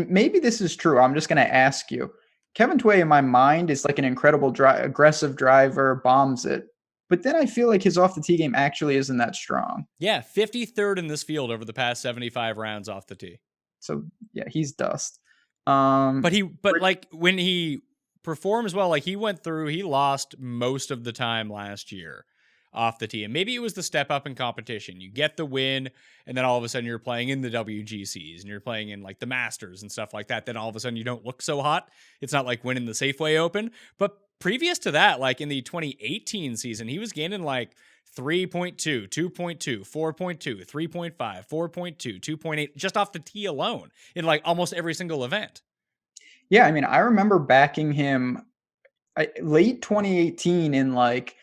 maybe this is true. I'm just going to ask you. Kevin Tway in my mind is like an incredible aggressive driver, bombs it. But then I feel like his off the tee game actually isn't that strong. Yeah, 53rd in this field over the past 75 rounds off the tee. So yeah, he's dust. But like when he performs well, like he lost most of the time last year off the tee. And maybe it was the step up in competition. You get the win, and then all of a sudden you're playing in the WGCs and you're playing in like the Masters and stuff like that. Then all of a sudden you don't look so hot. It's not like winning the Safeway Open, but previous to that, like in the 2018 season, he was gaining like 3.2, 2.2, 4.2, 3.5, 4.2, 2.8 just off the tee alone in like almost every single event. Yeah, I mean, I remember backing him late 2018 in like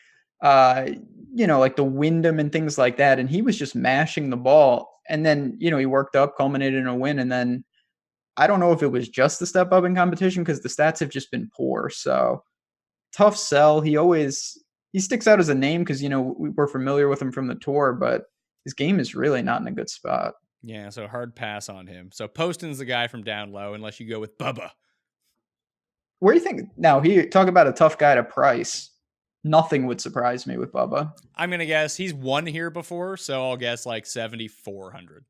like the Wyndham and things like that, and he was just mashing the ball. And then, he worked up, culminated in a win, and then I don't know if it was just the step up in competition because the stats have just been poor. So tough sell. He sticks out as a name because, we're familiar with him from the tour, but his game is really not in a good spot. Yeah, so hard pass on him. So Poston's the guy from down low unless you go with Bubba. Where do you think now? Talk about a tough guy to price. Nothing would surprise me with Bubba. I'm gonna guess he's won here before, so I'll guess like 7,400.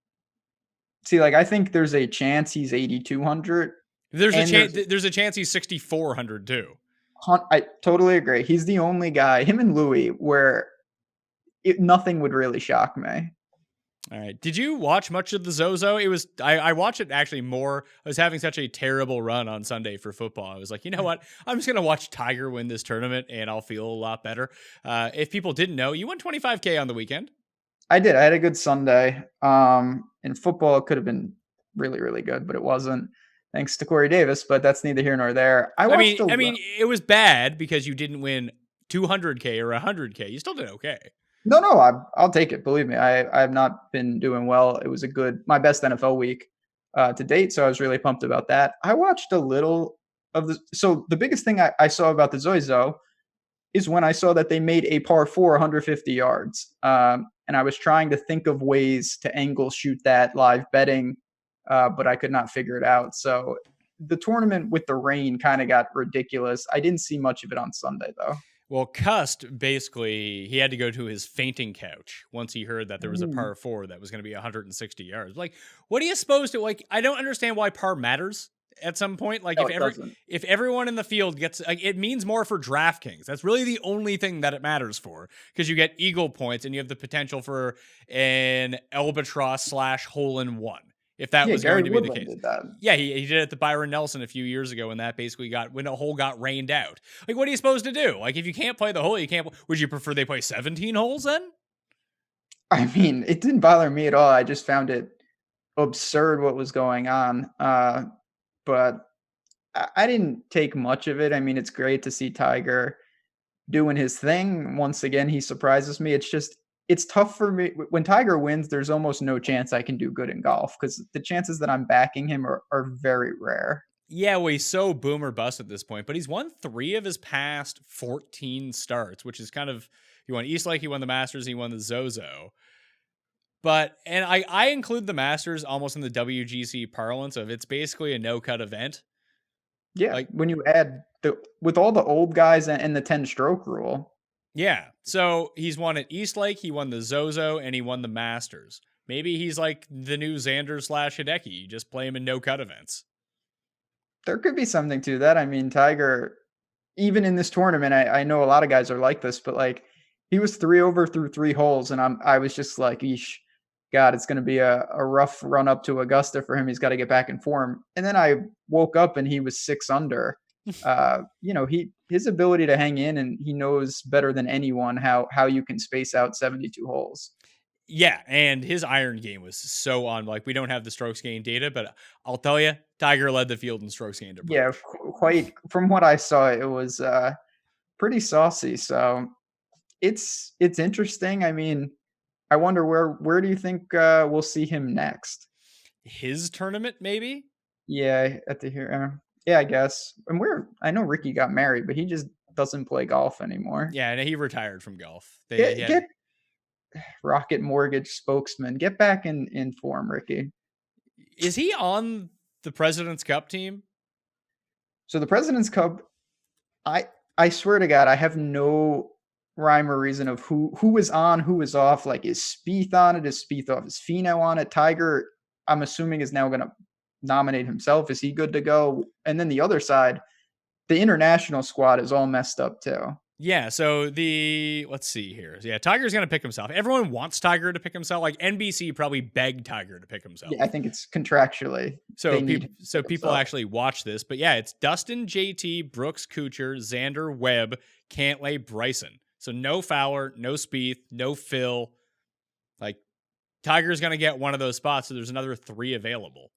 See, like I think there's a chance he's 8,200. There's a chance he's 6,400 too. I totally agree. He's the only guy, him and Louis, where nothing would really shock me. All right. Did you watch much of the Zozo? I watched it actually more. I was having such a terrible run on Sunday for football. I was like, you know what? I'm just going to watch Tiger win this tournament and I'll feel a lot better. If people didn't know, you won $25K on the weekend. I did. I had a good Sunday. In football, it could have been really, really good, but it wasn't. Thanks to Corey Davis, but that's neither here nor there. I mean, it was bad because you didn't win 200K or 100K. You still did okay. No, I'll take it. Believe me, I have not been doing well. It was my best NFL week to date, so I was really pumped about that. I watched a little of so the biggest thing I saw about the Zozo is when I saw that they made a par 4 150 yards. And I was trying to think of ways to angle shoot that live betting, but I could not figure it out. So the tournament with the rain kind of got ridiculous. I didn't see much of it on Sunday, though. Well, Cust, basically, he had to go to his fainting couch once he heard that there was a par 4 that was going to be 160 yards. Like, what are you supposed to, like, I don't understand why par matters at some point. Like, if everyone in the field gets, like, it means more for DraftKings. That's really the only thing that it matters for, because you get eagle points and you have the potential for an albatross / hole-in-one. If that was Gary going to be Woodland the case. did that. Yeah, he did it at the Byron Nelson a few years ago, and that basically when a hole got rained out. Like, what are you supposed to do? Like, if you can't play the hole, you can't. Would you prefer they play 17 holes then? I mean, it didn't bother me at all. I just found it absurd what was going on. But I didn't take much of it. I mean, it's great to see Tiger doing his thing. Once again, he surprises me. It's tough for me. When Tiger wins, there's almost no chance I can do good in golf because the chances that I'm backing him are very rare. Yeah, well, he's so boom or bust at this point, but he's won 3 of his past 14 starts, which is kind of, he won East Lake, he won the Masters, he won the Zozo. And I include the Masters almost in the WGC parlance of it's basically a no-cut event. Yeah, like when you add with all the old guys and the 10-stroke rule. Yeah, so he's won at East Lake, he won the Zozo, and he won the Masters. Maybe he's like the new Xander / Hideki. You just play him in no-cut events. There could be something to that. I mean, Tiger, even in this tournament, I know a lot of guys are like this, but like he was 3 over through 3 holes, and I was just like, eesh, God, it's going to be a rough run up to Augusta for him. He's got to get back in form. And then I woke up and he was 6 under. His ability to hang in, and he knows better than anyone how you can space out 72 holes. Yeah, and his iron game was so on. Like, we don't have the strokes gain data, but I'll tell you, Tiger led the field in strokes gained. Yeah, quite. From what I saw, it was pretty saucy. So it's interesting. I mean, I wonder where do you think we'll see him next? His tournament, maybe. Yeah, at the here. Yeah, I guess. And I know Ricky got married, but he just doesn't play golf anymore. Yeah, and he retired from golf. Get Rocket Mortgage spokesman, get back in form, Ricky. Is he on the President's Cup team? So the President's Cup, I swear to God, I have no rhyme or reason of who is on, who is off. Like, is Spieth on it? Is Spieth off? Is Finau on it? Tiger, I'm assuming, is now going to nominate himself. Is he good to go? And then the other side, the international squad is all messed up too. Yeah, so let's see here. Yeah, Tiger's going to pick himself. Everyone wants Tiger to pick himself. Like NBC probably begged Tiger to pick himself. Yeah, I think it's contractually. So they need people actually watch this. But yeah, it's Dustin, JT, Brooks, Kuchar, Xander, Webb, Cantlay, Bryson. So no Fowler, no Spieth, no Phil. Like Tiger's going to get one of those spots. So there's another 3 available.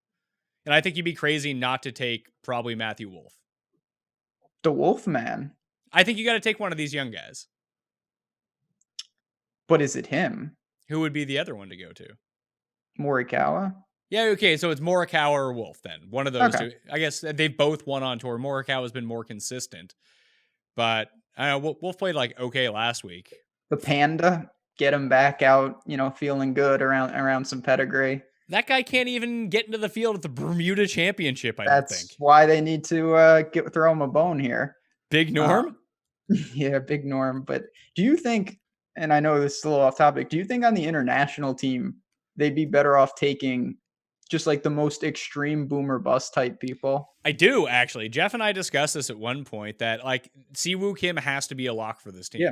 And I think you'd be crazy not to take probably Matthew Wolff. The Wolf man. I think you got to take one of these young guys. But is it him? Who would be the other one to go to? Morikawa? Yeah, okay, so it's Morikawa or Wolff then. One of those two. I guess they've both won on tour. Morikawa has been more consistent. But I don't know, Wolff played like okay last week. The Panda, get him back out, feeling good around some pedigree. That guy can't even get into the field at the Bermuda Championship, I don't think. That's why they need to throw him a bone here. Big Norm? Yeah, Big Norm. But do you think, and I know this is a little off topic, do you think on the international team, they'd be better off taking just like the most extreme boomer bust type people? I do, actually. Jeff and I discussed this at one point that like Siwoo Kim has to be a lock for this team. Yeah.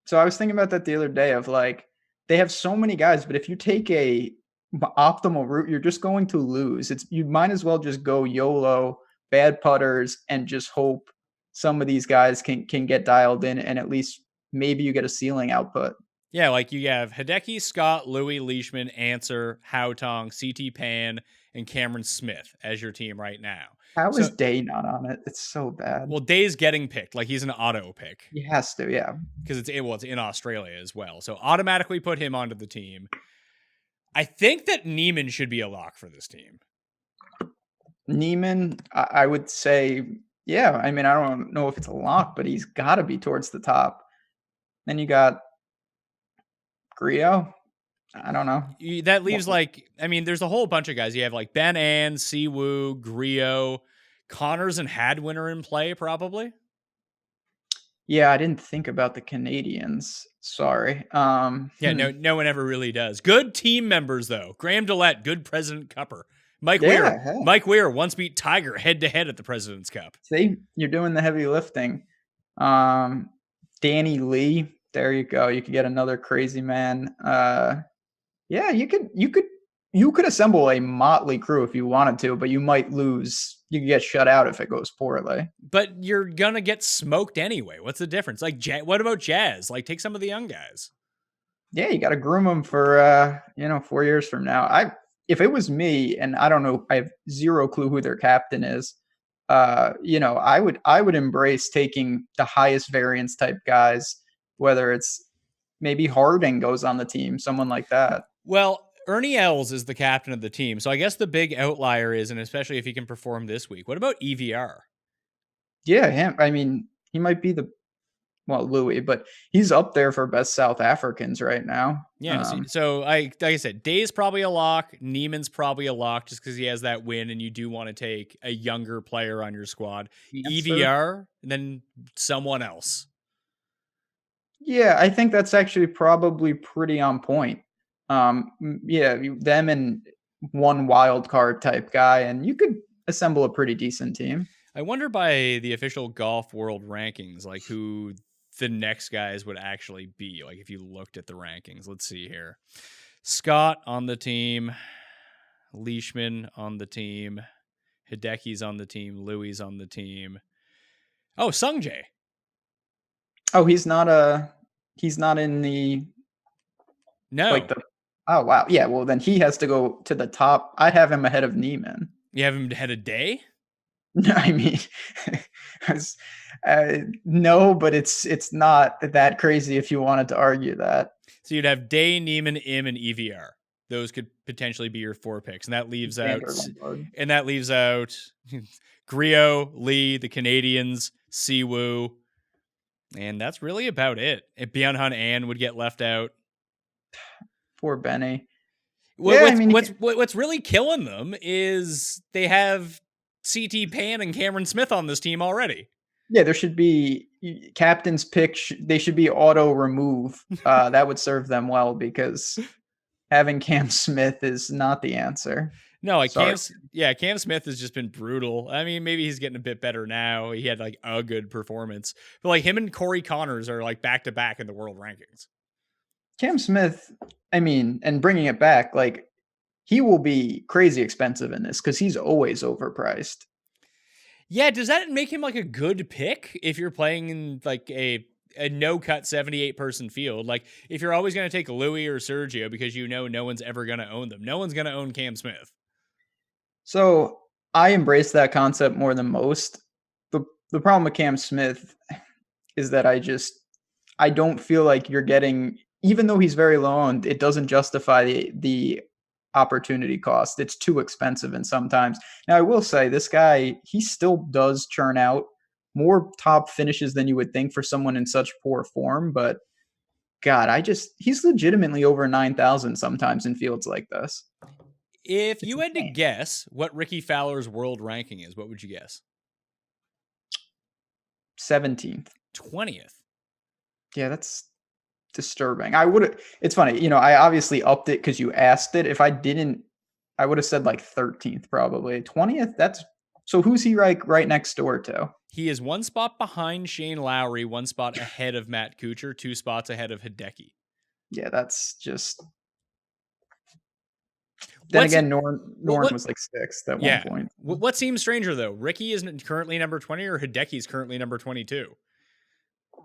So I was thinking about that the other day of like, they have so many guys, but if you take a optimal route, you're just going to lose. You might as well just go YOLO, bad putters, and just hope some of these guys can get dialed in, and at least maybe you get a ceiling output. Yeah, like you have Hideki, Scott, Louis, Leishman, Answer, Haotong, CT Pan, and Cameron Smith as your team right now. How is Day not on it? It's so bad. Well, Day's getting picked. Like he's an auto pick. He has to, yeah. Because it's in Australia as well. So automatically put him onto the team. I think that Neiman should be a lock for this team. Neiman, I would say, yeah. I mean, I don't know if it's a lock, but he's got to be towards the top. Then you got Griot. I don't know. That leaves there's a whole bunch of guys. You have like Ben An, Siwoo, Griot, Connors, and Hadwin are in play probably. Yeah, I didn't think about the Canadians. Sorry. Yeah, no one ever really does. Good team members though. Graham Dillette, good President Cupper. Mike Weir. Hey. Mike Weir once beat Tiger head to head at the President's Cup. See, you're doing the heavy lifting. Danny Lee. There you go. You could get another crazy man. Yeah, you could assemble a motley crew if you wanted to, but you might lose. You could get shut out if it goes poorly. But you're gonna get smoked anyway. What's the difference? Like, what about Jazz? Like, take some of the young guys. Yeah, you got to groom them for 4 years from now. If it was me, and I don't know, I have zero clue who their captain is. I would embrace taking the highest variance type guys, whether it's maybe Harding goes on the team, someone like that. Well, Ernie Els is the captain of the team, so I guess the big outlier is, and especially if he can perform this week, what about EVR? Yeah, him. I mean, he might be Louis, but he's up there for best South Africans right now. Yeah, so like I said, Day's probably a lock. Neiman's probably a lock just because he has that win, and you do want to take a younger player on your squad. EVR, and then someone else. Yeah, I think that's actually probably pretty on point. Them and one wild card type guy, and you could assemble a pretty decent team. I wonder by the official golf world rankings, like who the next guys would actually be. Like if you looked at the rankings, let's see here. Scott on the team, Leishman on the team, Hideki's on the team, Louis on the team. Oh, Sungjae. Oh, he's not in the. No. Oh, wow. Yeah, well, then he has to go to the top. I have him ahead of Neiman. You have him ahead of Day? No, I mean, no, but it's not that crazy if you wanted to argue that. So you'd have Day, Neiman, Im, and EVR. Those could potentially be your 4 picks, and that leaves out Griot, Lee, the Canadians, Siwoo, and that's really about it. If Byung-Hun An would get left out. Poor Benny. What's really killing them is they have CT Pan and Cameron Smith on this team already. Yeah, there should be captain's pick. They should be auto remove. That would serve them well because having Cam Smith is not the answer. No, like Sorry. Cam Smith has just been brutal. I mean, maybe he's getting a bit better now. He had like a good performance, but like him and Corey Connors are like back to back in the world rankings. Cam Smith, I mean, and bringing it back, like he will be crazy expensive in this because he's always overpriced. Yeah, does that make him like a good pick if you're playing in like a no-cut 78-person field? Like if you're always going to take Louis or Sergio because you know no one's ever going to own them. No one's going to own Cam Smith. So I embrace that concept more than most. The problem with Cam Smith is that I don't feel like you're getting, even though he's very low owned, it doesn't justify the opportunity cost. It's too expensive, and sometimes. Now I will say this guy, he still does churn out more top finishes than you would think for someone in such poor form, but God, he's legitimately over 9,000 sometimes in fields like this. If you had to guess what Ricky Fowler's world ranking is, what would you guess? 17th. 20th. Yeah, that's disturbing. It's funny, I obviously upped it because you asked it. If I didn't, I would have said like 13th probably. 20th, so who's he right next door to? He is one spot behind Shane Lowry, one spot ahead of Matt Kuchar, 2 spots ahead of Hideki. Yeah, that's just... Then again, Norn was like 6th at one point. What seems stranger, though? Ricky is currently number 20 or Hideki's currently number 22?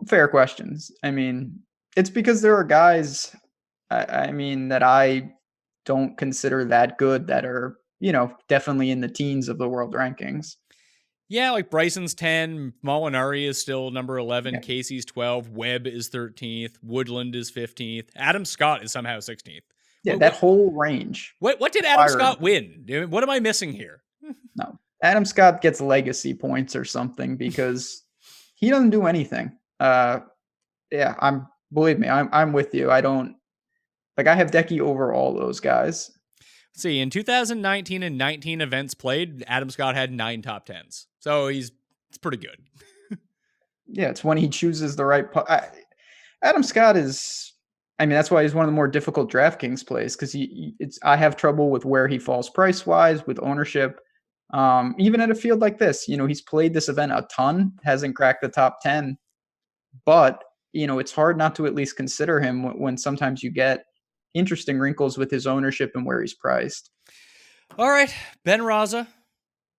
Fair questions. I mean, it's because there are guys, I mean, that I don't consider that good that are, definitely in the teens of the world rankings. Yeah, like Bryson's 10, Molinari is still number 11, Yeah. Casey's 12, Webb is 13th, Woodland is 15th, Adam Scott is somehow 16th. Yeah, that whole range. What did Adam Scott win? What am I missing here? No, Adam Scott gets legacy points or something because he doesn't do anything. Believe me, I'm with you. I have Decky over all those guys. Let's see, in 2019 and 19 events played, Adam Scott had 9 top 10s. So it's pretty good. Yeah, it's when he chooses the right Adam Scott is, that's why he's one of the more difficult DraftKings plays, because I have trouble with where he falls price-wise, with ownership. Even at a field like this, he's played this event a ton, hasn't cracked the top 10, but, it's hard not to at least consider him when sometimes you get interesting wrinkles with his ownership and where he's priced. All right, Ben Rasa,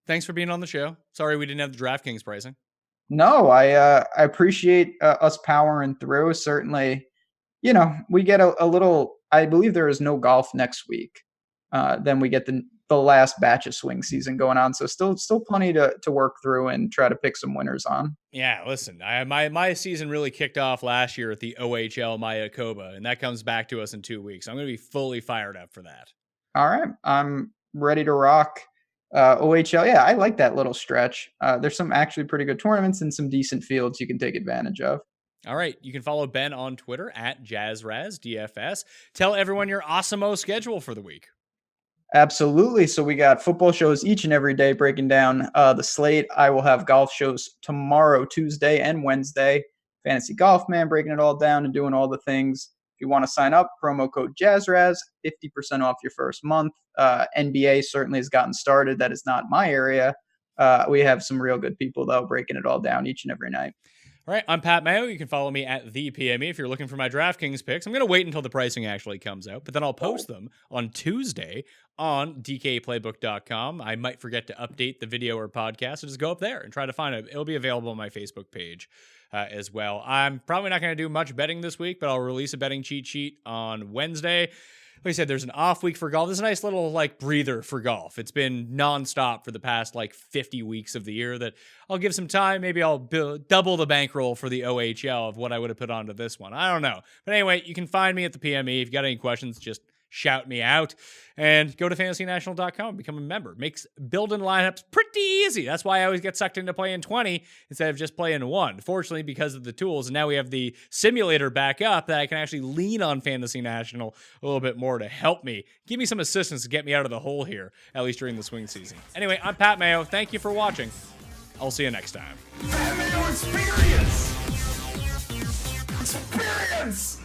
thanks for being on the show. Sorry we didn't have the DraftKings pricing. No, I appreciate us powering through. Certainly, we get a little, I believe there is no golf next week. Then we get the last batch of swing season going on. So still plenty to work through and try to pick some winners on. Yeah, listen, my season really kicked off last year at the OHL Mayakoba, and that comes back to us in 2 weeks. I'm going to be fully fired up for that. All right. I'm ready to rock. OHL. Yeah, I like that little stretch. There's some actually pretty good tournaments and some decent fields you can take advantage of. All right. You can follow Ben on Twitter at JazzRazDFS. Tell everyone your awesome-o schedule for the week. Absolutely. So we got football shows each and every day breaking down the slate. I will have golf shows tomorrow, Tuesday, and Wednesday. Fantasy Golf Man breaking it all down and doing all the things. If you want to sign up, promo code JazzRaz, 50% off your first month. NBA certainly has gotten started. That is not my area. We have some real good people, though, breaking it all down each and every night. All right, I'm Pat Mayo. You can follow me at the PME if you're looking for my DraftKings picks. I'm going to wait until the pricing actually comes out, but then I'll post them on Tuesday on dkplaybook.com. I might forget to update the video or podcast, so just go up there and try to find it. It'll be available on my Facebook page as well. I'm probably not going to do much betting this week, but I'll release a betting cheat sheet on Wednesday. Like I said, there's an off week for golf. There's a nice little breather for golf. It's been nonstop for the past 50 weeks of the year that I'll give some time. Maybe I'll double the bankroll for the OHL of what I would have put onto this one. I don't know. But anyway, you can find me at the PME. If you got any questions, just shout me out and go to fantasynational.com and become a member. Makes building lineups pretty easy. That's why I always get sucked into playing 20 instead of just playing 1. Fortunately, because of the tools, and now we have the simulator back up that I can actually lean on Fantasy National a little bit more to help me, give me some assistance to get me out of the hole here, at least during the swing season. Anyway, I'm Pat Mayo. Thank you for watching. I'll see you next time. Pat Mayo Experience! Experience!